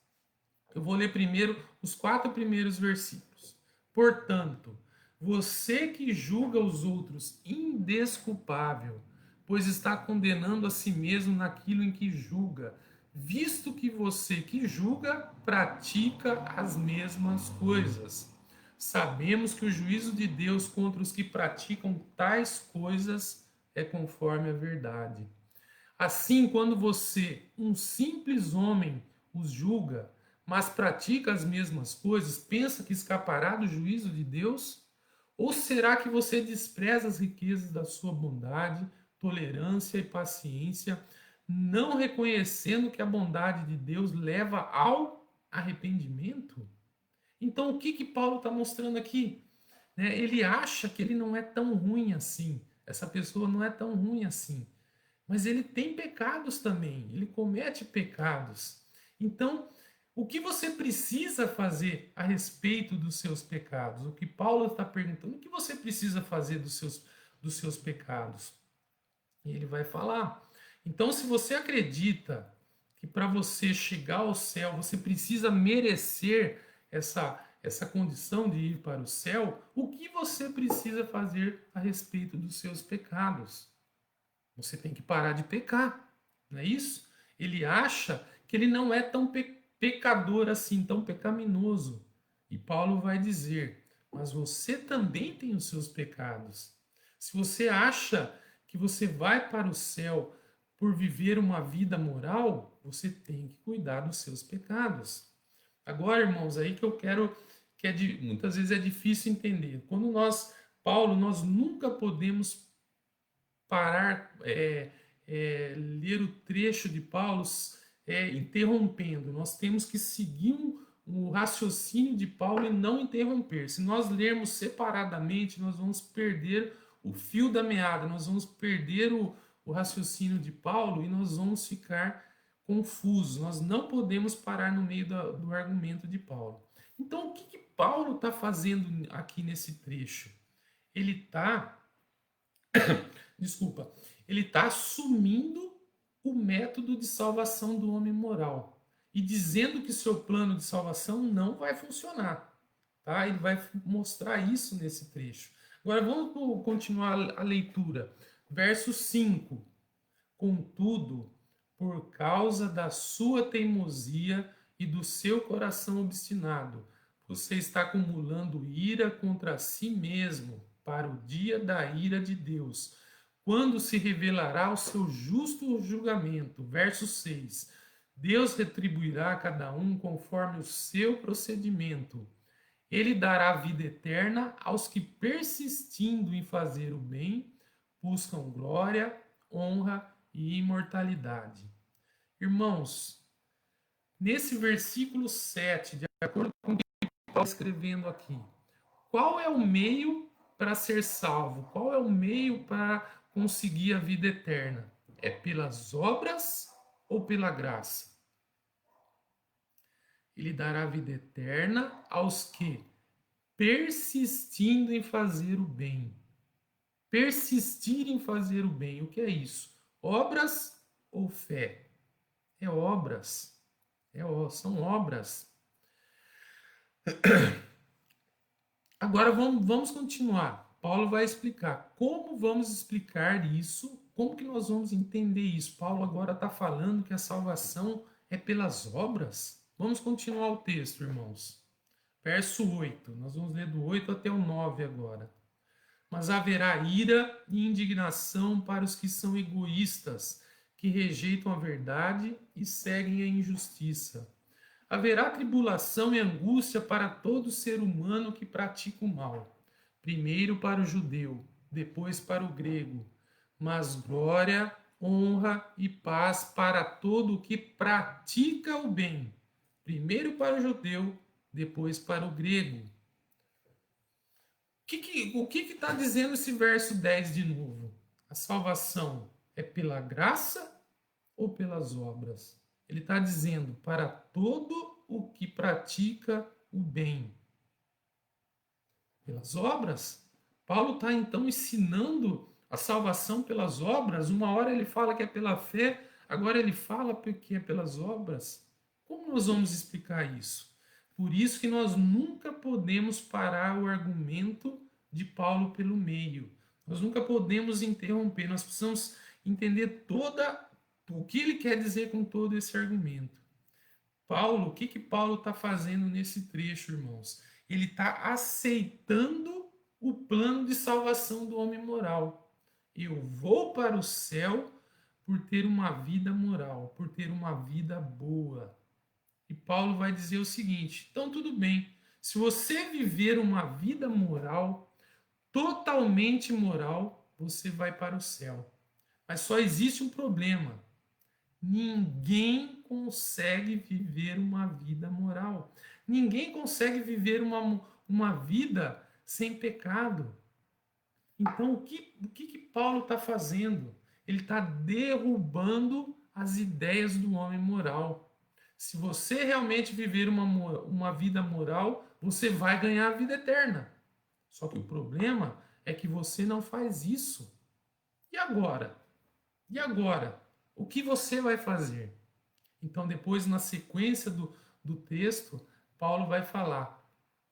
Eu vou ler primeiro os 4 primeiros versículos. Portanto, você que julga os outros indesculpável, pois está condenando a si mesmo naquilo em que julga, visto que você que julga pratica as mesmas coisas. Sabemos que o juízo de Deus contra os que praticam tais coisas é conforme a verdade. Assim, quando você, um simples homem, os julga, mas pratica as mesmas coisas, pensa que escapará do juízo de Deus? Ou será que você despreza as riquezas da sua bondade, tolerância e paciência, não reconhecendo que a bondade de Deus leva ao arrependimento? Então, o que Paulo está mostrando aqui? Ele acha que ele não é tão ruim assim. Essa pessoa não é tão ruim assim. Mas ele tem pecados também. Ele comete pecados. Então, o que você precisa fazer a respeito dos seus pecados? O que Paulo está perguntando, o que você precisa fazer dos seus pecados? E ele vai falar. Então, se você acredita que para você chegar ao céu, você precisa merecer essa condição de ir para o céu, o que você precisa fazer a respeito dos seus pecados? Você tem que parar de pecar, não é isso? Ele acha que ele não é tão pecador assim, tão pecaminoso. E Paulo vai dizer: mas você também tem os seus pecados. Se você acha que você vai para o céu por viver uma vida moral, você tem que cuidar dos seus pecados. Agora, irmãos, aí que eu quero, muitas vezes é difícil entender. Quando Paulo, nós nunca podemos parar, ler o trecho de Paulo interrompendo. Nós temos que seguir o raciocínio de Paulo e não interromper. Se nós lermos separadamente, nós vamos perder o fio da meada, nós vamos perder o raciocínio de Paulo e nós vamos ficar confusos. Nós não podemos parar no meio do argumento de Paulo. Então, o que Paulo está fazendo aqui nesse trecho? Ele está desculpa, ele está assumindo o método de salvação do homem moral e dizendo que seu plano de salvação não vai funcionar. Tá? Ele vai mostrar isso nesse trecho. Agora vamos continuar a leitura. Verso 5. Contudo, por causa da sua teimosia e do seu coração obstinado, você está acumulando ira contra si mesmo para o dia da ira de Deus, quando se revelará o seu justo julgamento. Verso 6. Deus retribuirá a cada um conforme o seu procedimento. Ele dará vida eterna aos que, persistindo em fazer o bem, buscam glória, honra e imortalidade. Irmãos, nesse versículo 7, de acordo com o que Paulo está escrevendo aqui, qual é o meio para ser salvo? Qual é o meio para conseguir a vida eterna? É pelas obras ou pela graça? Ele dará vida eterna aos que, persistindo em fazer o bem. Persistir em fazer o bem, o que é isso? Obras ou fé? É obras. São obras. Agora vamos continuar. Paulo vai explicar como vamos explicar isso, como que nós vamos entender isso. Paulo agora está falando que a salvação é pelas obras. Vamos continuar o texto, irmãos. Verso 8, nós vamos ler do 8 até o 9 agora. Mas haverá ira e indignação para os que são egoístas, que rejeitam a verdade e seguem a injustiça. Haverá tribulação e angústia para todo ser humano que pratica o mal. Primeiro para o judeu, depois para o grego. Mas glória, honra e paz para todo o que pratica o bem. Primeiro para o judeu, depois para o grego. O que está dizendo esse verso 10 de novo? A salvação é pela graça ou pelas obras? Ele está dizendo para todo o que pratica o bem. Pelas obras? Paulo está então ensinando a salvação pelas obras. Uma hora ele fala que é pela fé, agora ele fala que é pelas obras. Como nós vamos explicar isso? Por isso que nós nunca podemos parar o argumento de Paulo pelo meio. Nós nunca podemos interromper. Nós precisamos entender o que ele quer dizer com todo esse argumento. Paulo, o que Paulo está fazendo nesse trecho, irmãos? Ele está aceitando o plano de salvação do homem moral. Eu vou para o céu por ter uma vida moral, por ter uma vida boa. E Paulo vai dizer o seguinte: então tudo bem, se você viver uma vida moral, totalmente moral, você vai para o céu. Mas só existe um problema. Ninguém consegue viver uma vida moral. Ninguém consegue viver uma vida sem pecado. Então, o que Paulo está fazendo? Ele está derrubando as ideias do homem moral. Se você realmente viver uma vida moral, você vai ganhar a vida eterna. Só que o problema é que você não faz isso. E agora? E agora? O que você vai fazer? Então, depois, na sequência do texto, Paulo vai falar,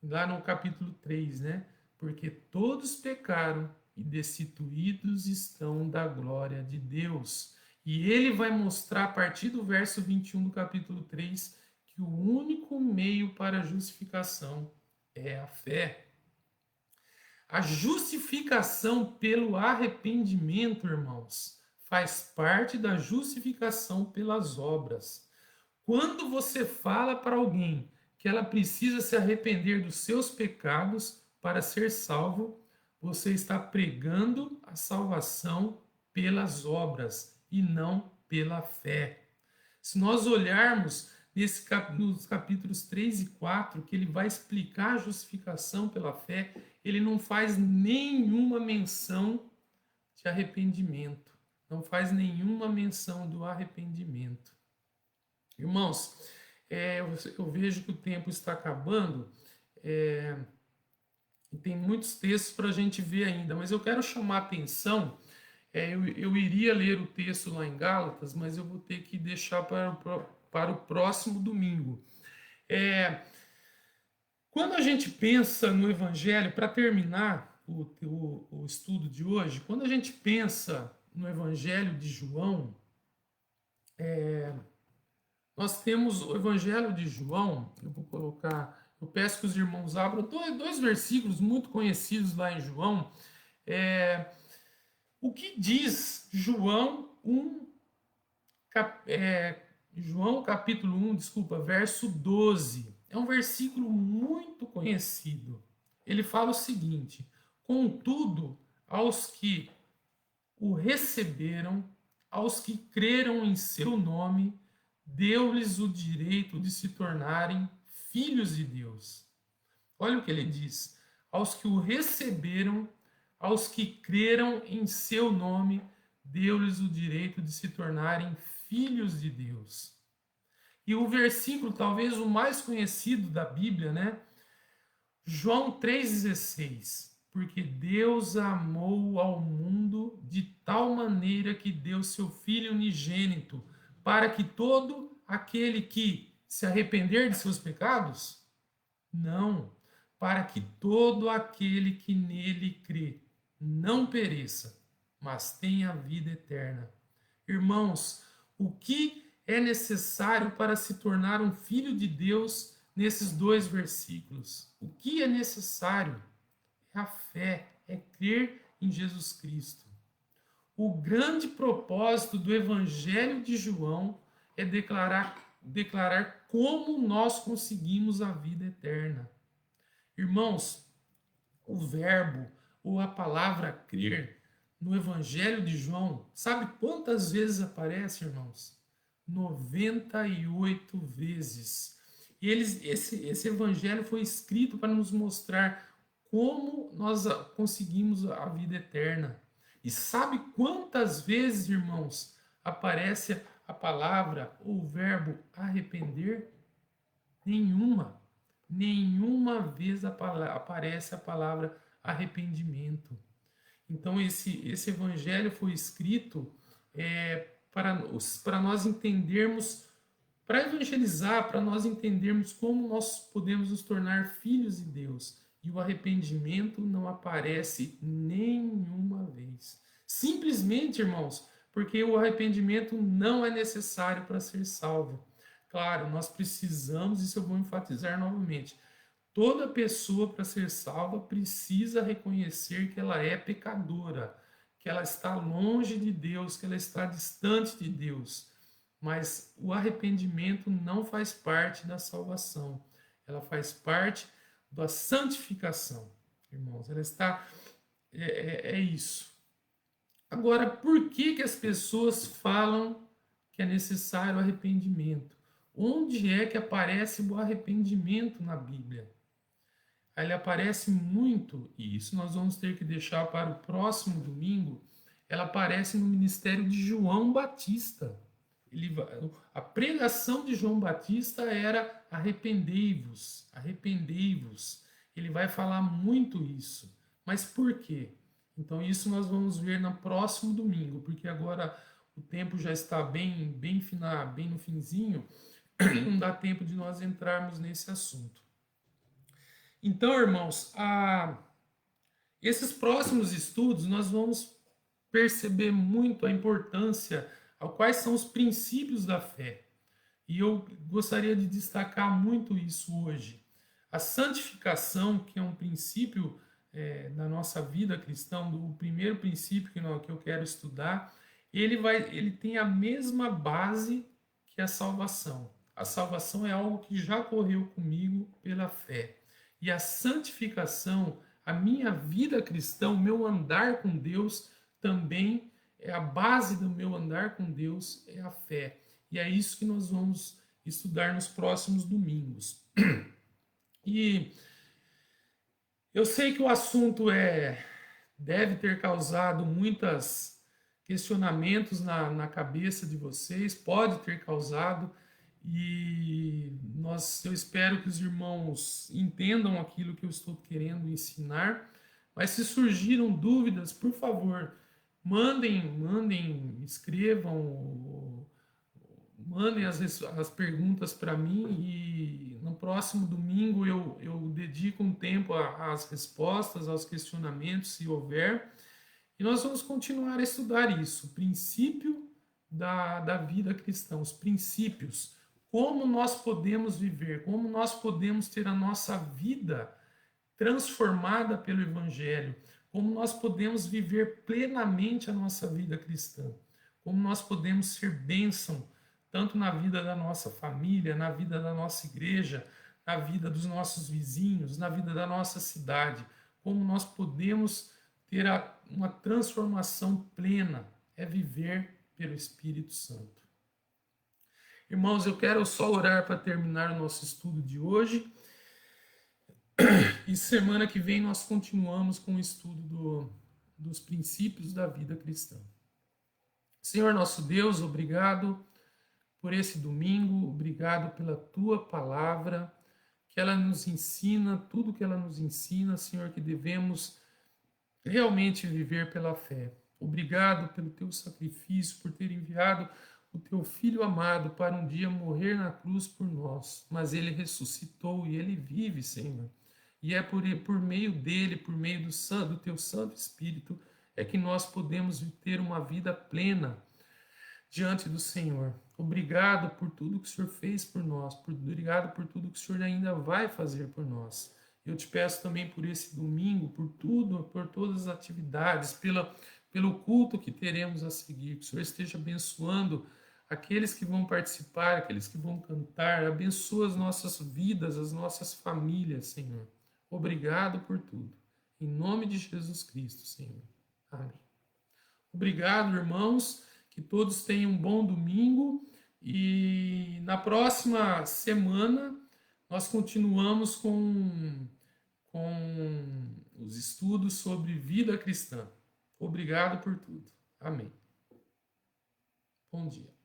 lá no capítulo 3, né? Porque todos pecaram e destituídos estão da glória de Deus. E ele vai mostrar, a partir do verso 21 do capítulo 3, que o único meio para a justificação é a fé. A justificação pelo arrependimento, irmãos, faz parte da justificação pelas obras. Quando você fala para alguém que ela precisa se arrepender dos seus pecados para ser salvo, você está pregando a salvação pelas obras e não pela fé. Se nós olharmos nos capítulos 3 e 4, que ele vai explicar a justificação pela fé, ele não faz nenhuma menção de arrependimento. Não faz nenhuma menção do arrependimento. Irmãos, eu vejo que o tempo está acabando e tem muitos textos para a gente ver ainda, mas eu quero chamar a atenção. Eu iria ler o texto lá em Gálatas, mas eu vou ter que deixar para o próximo domingo. Quando a gente pensa no Evangelho, para terminar o estudo de hoje, quando a gente pensa no Evangelho de João, nós temos o Evangelho de João. Eu peço que os irmãos abram dois versículos muito conhecidos lá em João. O que diz João 1, João capítulo 1, verso 12. É um versículo muito conhecido. Ele fala o seguinte: contudo, aos que o receberam, aos que creram em seu nome, deu-lhes o direito de se tornarem filhos de Deus. Olha o que ele diz: aos que o receberam, aos que creram em seu nome, deu-lhes o direito de se tornarem filhos de Deus. E o versículo, talvez o mais conhecido da Bíblia, né? João 3,16. Porque Deus amou ao mundo de tal maneira que deu seu Filho unigênito, para que todo aquele que se arrepender de seus pecados? Não, para que todo aquele que nele crê não pereça, mas tenha vida eterna. Irmãos, o que é necessário para se tornar um filho de Deus nesses dois versículos? O que é necessário? É a fé, é crer em Jesus Cristo. O grande propósito do Evangelho de João é declarar como nós conseguimos a vida eterna. Irmãos, o verbo ou a palavra crer no Evangelho de João, sabe quantas vezes aparece, irmãos? 98 vezes. E esse Evangelho foi escrito para nos mostrar como nós conseguimos a vida eterna. E sabe quantas vezes, irmãos, aparece a palavra ou o verbo arrepender? Nenhuma. Nenhuma vez aparece a palavra arrependimento. Então, esse evangelho foi escrito para nós entendermos, para evangelizar, para nós entendermos como nós podemos nos tornar filhos de Deus. E o arrependimento não aparece nenhuma vez. Simplesmente, irmãos, porque o arrependimento não é necessário para ser salvo. Claro, nós precisamos, isso eu vou enfatizar novamente, toda pessoa para ser salva precisa reconhecer que ela é pecadora, que ela está longe de Deus, que ela está distante de Deus. Mas o arrependimento não faz parte da salvação, ela faz parte da santificação, irmãos. Ela está. É isso. Agora, por que as pessoas falam que é necessário arrependimento? Onde é que aparece o arrependimento na Bíblia? Ele aparece muito, e isso nós vamos ter que deixar para o próximo domingo. Ela aparece no ministério de João Batista. A pregação de João Batista era arrependei-vos, arrependei-vos. Ele vai falar muito isso. Mas por quê? Então isso nós vamos ver no próximo domingo, porque agora o tempo já está bem no finzinho, não dá tempo de nós entrarmos nesse assunto. Então, irmãos, esses próximos estudos nós vamos perceber muito a importância, quais são os princípios da fé. E eu gostaria de destacar muito isso hoje. A santificação, que é um princípio da nossa vida cristã, o primeiro princípio que eu quero estudar, ele tem a mesma base que a salvação. A salvação é algo que já ocorreu comigo pela fé. E a santificação, a minha vida cristã, o meu andar com Deus, também é a base do meu andar com Deus, é a fé. E é isso que nós vamos estudar nos próximos domingos. E eu sei que o assunto deve ter causado muitos questionamentos na cabeça de vocês, pode ter causado, e eu espero que os irmãos entendam aquilo que eu estou querendo ensinar. Mas se surgiram dúvidas, por favor, mandem, escrevam, mandem as perguntas para mim, e no próximo domingo eu dedico um tempo às respostas, aos questionamentos, se houver, e nós vamos continuar a estudar isso, o princípio da vida cristã, os princípios, como nós podemos viver, como nós podemos ter a nossa vida transformada pelo Evangelho, como nós podemos viver plenamente a nossa vida cristã, como nós podemos ser bênção, tanto na vida da nossa família, na vida da nossa igreja, na vida dos nossos vizinhos, na vida da nossa cidade, como nós podemos ter uma transformação plena, é viver pelo Espírito Santo. Irmãos, eu quero só orar para terminar o nosso estudo de hoje. E semana que vem nós continuamos com o estudo dos princípios da vida cristã. Senhor nosso Deus, obrigado por esse domingo, obrigado pela tua palavra, que ela nos ensina tudo que ela nos ensina, Senhor, que devemos realmente viver pela fé. Obrigado pelo teu sacrifício, por ter enviado o teu Filho amado para um dia morrer na cruz por nós, mas ele ressuscitou e ele vive, Senhor. E é por meio dele, por meio do teu Santo Espírito, é que nós podemos ter uma vida plena diante do Senhor. Obrigado por tudo que o Senhor fez por nós, obrigado por tudo que o Senhor ainda vai fazer por nós. Eu te peço também por esse domingo, por tudo, por todas as atividades, pelo culto que teremos a seguir. Que o Senhor esteja abençoando aqueles que vão participar, aqueles que vão cantar. Abençoa as nossas vidas, as nossas famílias, Senhor. Obrigado por tudo. Em nome de Jesus Cristo, Senhor. Amém. Obrigado, irmãos. Que todos tenham um bom domingo. E na próxima semana nós continuamos com os estudos sobre vida cristã. Obrigado por tudo. Amém. Bom dia.